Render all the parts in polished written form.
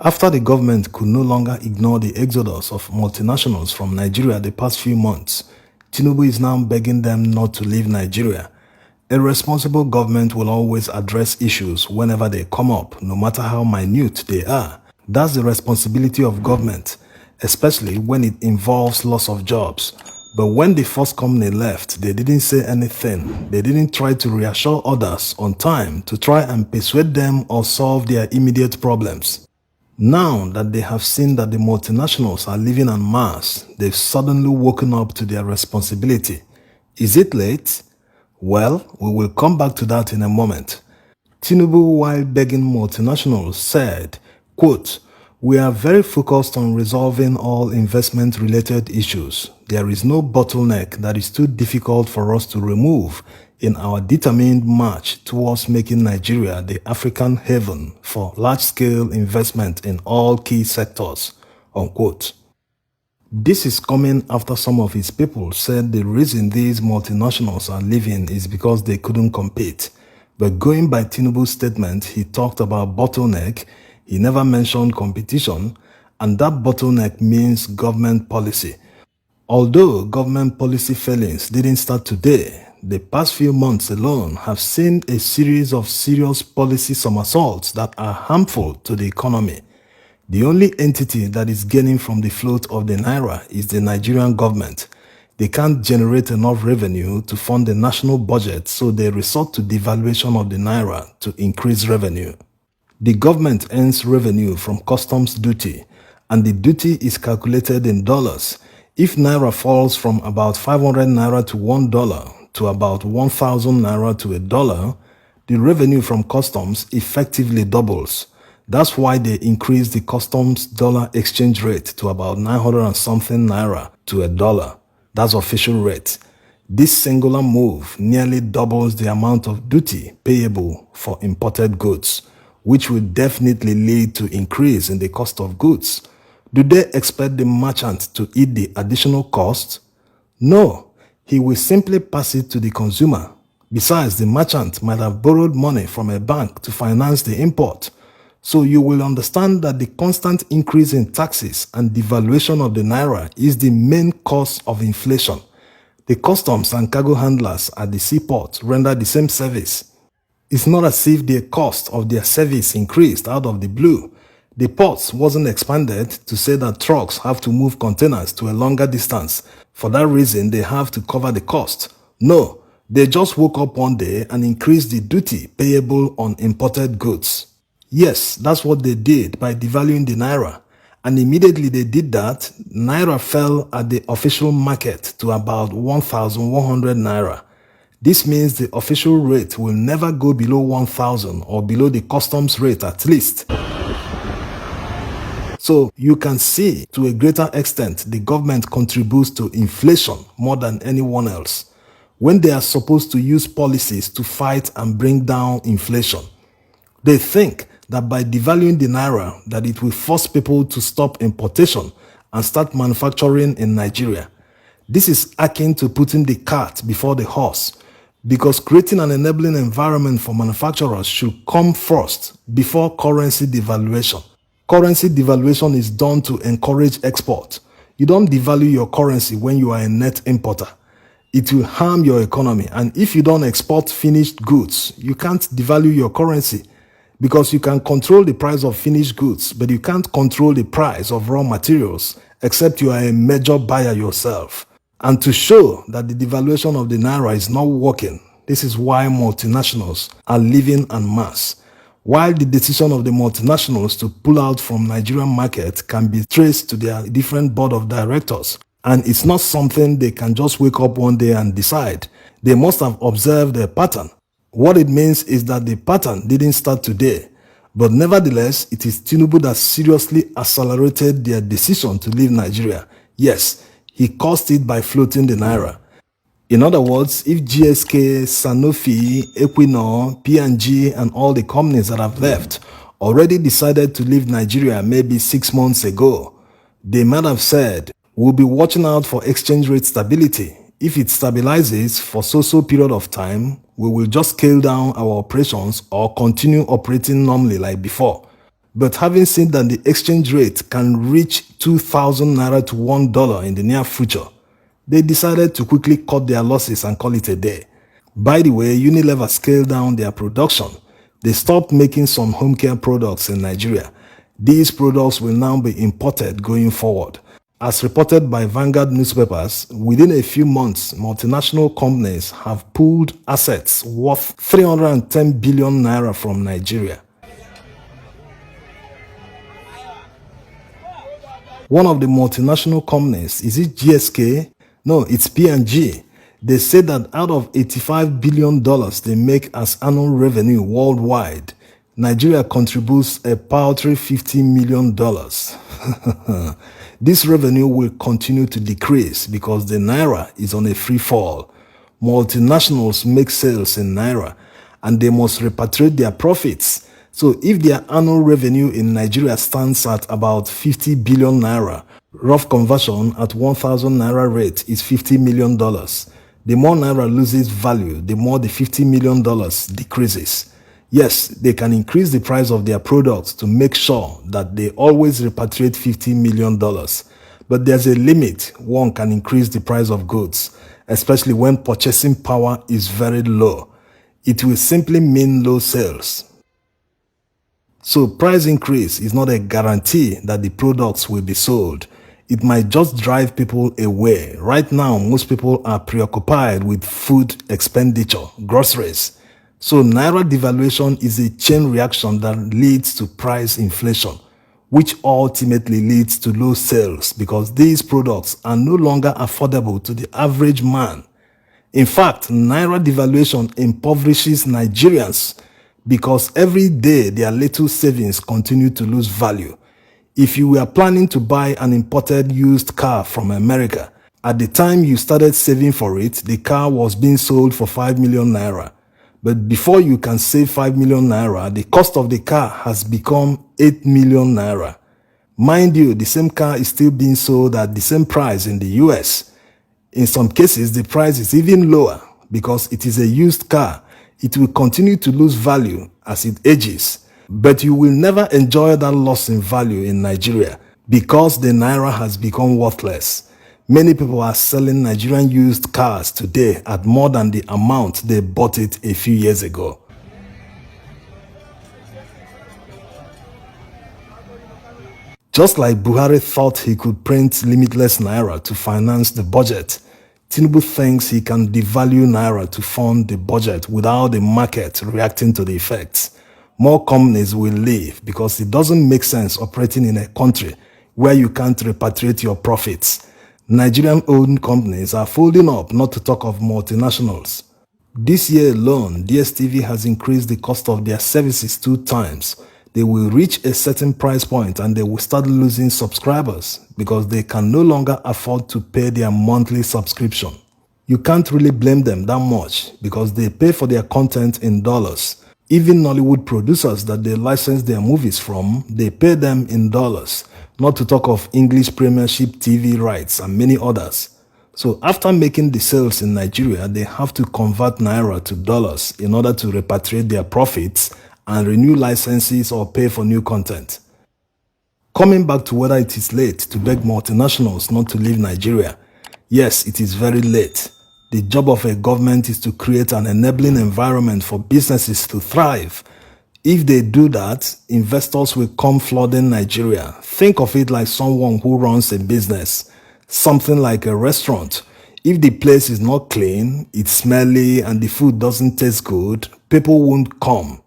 After the government could no longer ignore the exodus of multinationals from Nigeria the past few months, Tinubu is now begging them not to leave Nigeria. A responsible government will always address issues whenever they come up, no matter how minute they are. That's the responsibility of government, especially when it involves loss of jobs. But when the first company left, they didn't say anything. They didn't try to reassure others on time to try and persuade them or solve their immediate problems. Now that they have seen that the multinationals are living en masse, they've suddenly woken up to their responsibility. Is it late? Well, we will come back to that in a moment. Tinubu, while begging multinationals, said, quote, "We are very focused on resolving all investment-related issues. There is no bottleneck that is too difficult for us to remove in our determined march towards making Nigeria the African haven for large-scale investment in all key sectors," unquote. This is coming after some of his people said the reason these multinationals are leaving is because they couldn't compete. But going by Tinubu's statement, he talked about bottleneck, he never mentioned competition, and that bottleneck means government policy. Although government policy failings didn't start today, the past few months alone have seen a series of serious policy somersaults that are harmful to the economy. The only entity that is gaining from the float of the Naira is the Nigerian government. They can't generate enough revenue to fund the national budget, so they resort to devaluation of the Naira to increase revenue. The government earns revenue from customs duty, and the duty is calculated in dollars. If Naira falls from about 500 Naira to $1 to about 1,000 Naira to $1, the revenue from customs effectively doubles. That's why they increased the customs dollar exchange rate to about 900 and something Naira to $1. That's official rate. This singular move nearly doubles the amount of duty payable for imported goods, which will definitely lead to increase in the cost of goods. Do they expect the merchant to eat the additional cost? No, he will simply pass it to the consumer. Besides, the merchant might have borrowed money from a bank to finance the import. So you will understand that the constant increase in taxes and devaluation of the Naira is the main cause of inflation. The customs and cargo handlers at the seaport render the same service. It's not as if the cost of their service increased out of the blue. The ports wasn't expanded to say that trucks have to move containers to a longer distance. For that reason, they have to cover the cost. No, they just woke up one day and increased the duty payable on imported goods. Yes, that's what they did by devaluing the Naira. And immediately they did that, Naira fell at the official market to about 1,100 Naira. This means the official rate will never go below 1,000 or below the customs rate at least. So you can see to a greater extent the government contributes to inflation more than anyone else, when they are supposed to use policies to fight and bring down inflation. They think that by devaluing the Naira that it will force people to stop importation and start manufacturing in Nigeria. This is akin to putting the cart before the horse, because creating an enabling environment for manufacturers should come first before currency devaluation. Currency devaluation is done to encourage export. You don't devalue your currency when you are a net importer. It will harm your economy, and if you don't export finished goods, you can't devalue your currency, because you can control the price of finished goods, but you can't control the price of raw materials, except you are a major buyer yourself. And to show that the devaluation of the Naira is not working, this is why multinationals are leaving en masse. While the decision of the multinationals to pull out from Nigerian market can be traced to their different board of directors, and it's not something they can just wake up one day and decide. They must have observed a pattern. What it means is that the pattern didn't start today, but nevertheless, it is Tinubu that seriously accelerated their decision to leave Nigeria. Yes, he caused it by floating the Naira. In other words, if GSK, Sanofi, Equinor, P&G, and all the companies that have left already decided to leave Nigeria maybe 6 months ago, they might have said, we'll be watching out for exchange rate stability. If it stabilizes for so period of time, we will just scale down our operations or continue operating normally like before. But having seen that the exchange rate can reach 2,000 naira to $1 in the near future, they decided to quickly cut their losses and call it a day. By the way, Unilever scaled down their production. They stopped making some home care products in Nigeria. These products will now be imported going forward. As reported by Vanguard newspapers, within a few months, multinational companies have pulled assets worth 310 billion naira from Nigeria. One of the multinational companies, is it GSK? No, it's P&G. They say that out of $85 billion they make as annual revenue worldwide, Nigeria contributes a paltry $50 million. This revenue will continue to decrease because the naira is on a free fall. Multinationals make sales in naira and they must repatriate their profits. So if their annual revenue in Nigeria stands at about 50 billion naira, rough conversion at 1,000 naira rate is $50 million. The more naira loses value, the more the $50 million decreases. Yes, they can increase the price of their products to make sure that they always repatriate $50 million. But there's a limit one can increase the price of goods, especially when purchasing power is very low. It will simply mean low sales. So price increase is not a guarantee that the products will be sold. It might just drive people away. Right now, most people are preoccupied with food expenditure, groceries. So naira devaluation is a chain reaction that leads to price inflation, which ultimately leads to low sales because these products are no longer affordable to the average man. In fact, naira devaluation impoverishes Nigerians because every day their little savings continue to lose value. If you were planning to buy an imported used car from America, at the time you started saving for it, the car was being sold for 5 million naira. But before you can save 5 million naira, the cost of the car has become 8 million naira. Mind you, the same car is still being sold at the same price in the US. In some cases, the price is even lower because it is a used car. It will continue to lose value as it ages. But you will never enjoy that loss in value in Nigeria because the naira has become worthless. Many people are selling Nigerian used cars today at more than the amount they bought it a few years ago. Just like Buhari thought he could print limitless naira to finance the budget, Tinubu thinks he can devalue naira to fund the budget without the market reacting to the effects. More companies will leave because it doesn't make sense operating in a country where you can't repatriate your profits. Nigerian-owned companies are folding up, not to talk of multinationals. This year alone, DSTV has increased the cost of their services 2 times. They will reach a certain price point and they will start losing subscribers because they can no longer afford to pay their monthly subscription. You can't really blame them that much because they pay for their content in dollars. Even Nollywood producers that they license their movies from, they pay them in dollars, not to talk of English Premiership TV rights and many others. So after making the sales in Nigeria, they have to convert naira to dollars in order to repatriate their profits and renew licenses or pay for new content. Coming back to whether it is late to beg multinationals not to leave Nigeria, yes, it is very late. The job of a government is to create an enabling environment for businesses to thrive. If they do that, investors will come flooding Nigeria. Think of it like someone who runs a business, something like a restaurant. If the place is not clean, it's smelly, and the food doesn't taste good, people won't come.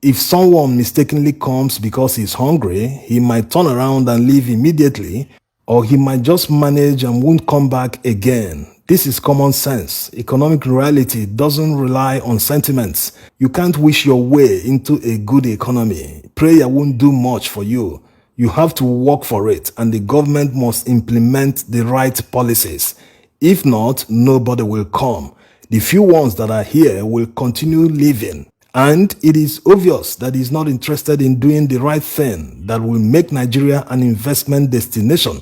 If someone mistakenly comes because he's hungry, he might turn around and leave immediately, or he might just manage and won't come back again. This is common sense. Economic reality doesn't rely on sentiments. You can't wish your way into a good economy. Prayer won't do much for you. You have to work for it, and the government must implement the right policies. If not, nobody will come. The few ones that are here will continue living. And it is obvious that he's not interested in doing the right thing that will make Nigeria an investment destination.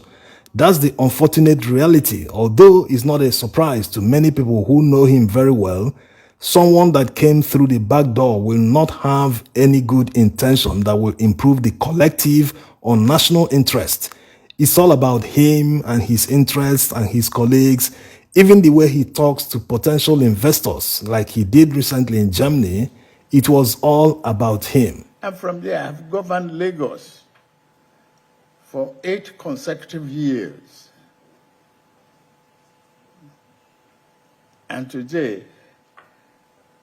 That's the unfortunate reality, although it's not a surprise to many people who know him very well. Someone that came through the back door will not have any good intention that will improve the collective or national interest. It's all about him and his interests and his colleagues. Even the way he talks to potential investors, like he did recently in Germany, it was all about him. And from there, I've governed Lagos for 8 consecutive years. And today,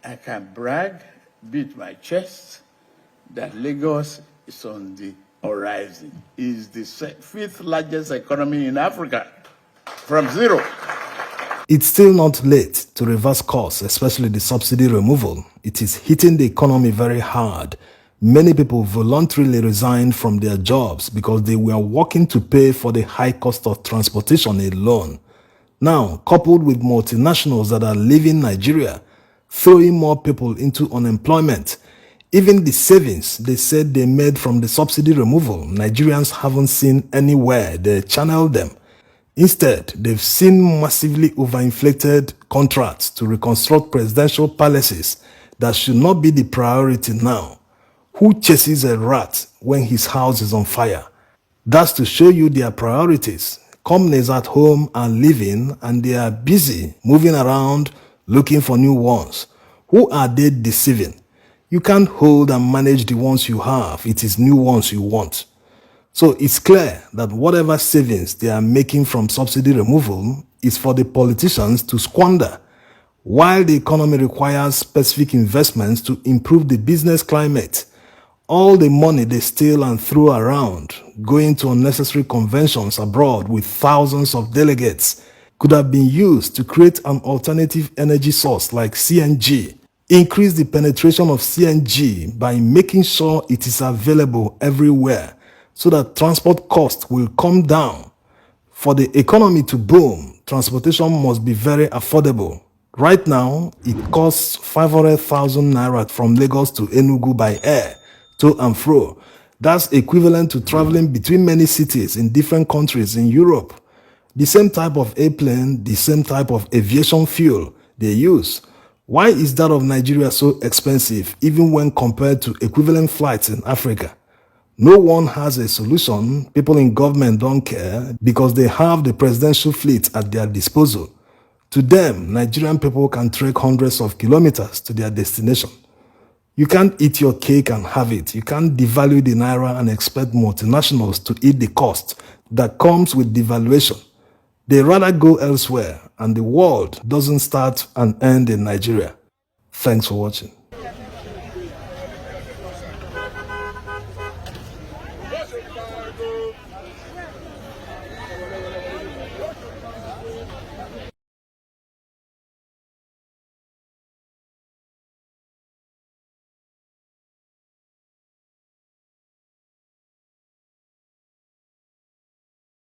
I can brag, beat my chest, that Lagos is on the horizon. It's the 5th largest economy in Africa, from zero. It's still not late to reverse course, especially the subsidy removal. It is hitting the economy very hard. Many people voluntarily resigned from their jobs because they were working to pay for the high cost of transportation alone. Now, coupled with multinationals that are leaving Nigeria, throwing more people into unemployment, even the savings they said they made from the subsidy removal, Nigerians haven't seen anywhere. They channeled them. Instead, they've seen massively overinflated contracts to reconstruct presidential palaces that should not be the priority now. Who chases a rat when his house is on fire? That's to show you their priorities. Companies at home are living and they are busy moving around looking for new ones. Who are they deceiving? You can't hold and manage the ones you have. It is new ones you want. So it's clear that whatever savings they are making from subsidy removal is for the politicians to squander, while the economy requires specific investments to improve the business climate. All the money they steal and throw around, going to unnecessary conventions abroad with thousands of delegates, could have been used to create an alternative energy source like CNG. Increase the penetration of CNG by making sure it is available everywhere, so that transport costs will come down. For the economy to boom, transportation must be very affordable. Right now, it costs 500,000 naira from Lagos to Enugu by air, to and fro. That's equivalent to traveling between many cities in different countries in Europe. The same type of airplane, the same type of aviation fuel they use. Why is that of Nigeria so expensive, even when compared to equivalent flights in Africa? No one has a solution. People in government don't care because they have the presidential fleet at their disposal. To them, Nigerian people can trek hundreds of kilometers to their destination. You can't eat your cake and have it. You can't devalue the naira and expect multinationals to eat the cost that comes with devaluation. They rather go elsewhere, and the world doesn't start and end in Nigeria. Thanks for watching.